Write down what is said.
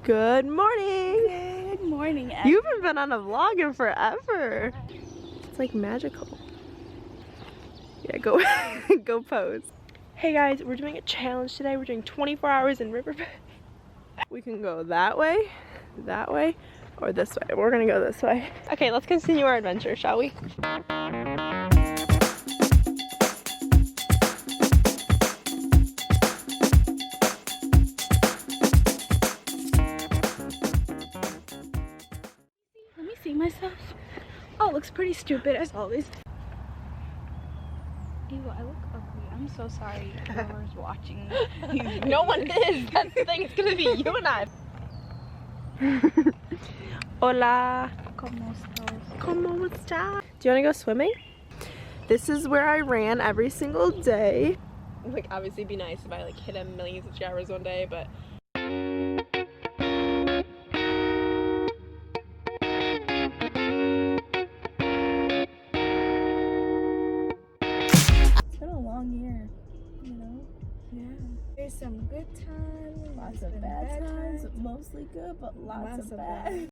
Good morning. Good morning. You haven't been on a vlog in forever. It's like magical. Yeah, go go pose. Hey guys, we're doing a challenge today. We're doing 24 hours in Riverbend. We can go that way, or this way. We're gonna go this way. Okay, let's continue our adventure, shall we? Let me see myself. Oh, it looks pretty stupid as always. Ew, I look ugly. I'm so sorry whoever's watching these videos. No one is. That's the thing. It's gonna be you and I. Hola. ¿Cómo estás? ¿Cómo estás? Do you want to go swimming? This is where I ran every single day. Like, obviously, it'd be nice if I like hit him millions of showers one day, but. It's been a long year, you know? Yeah. There's some good times. Lots of bad times, mostly good, but lots of bad.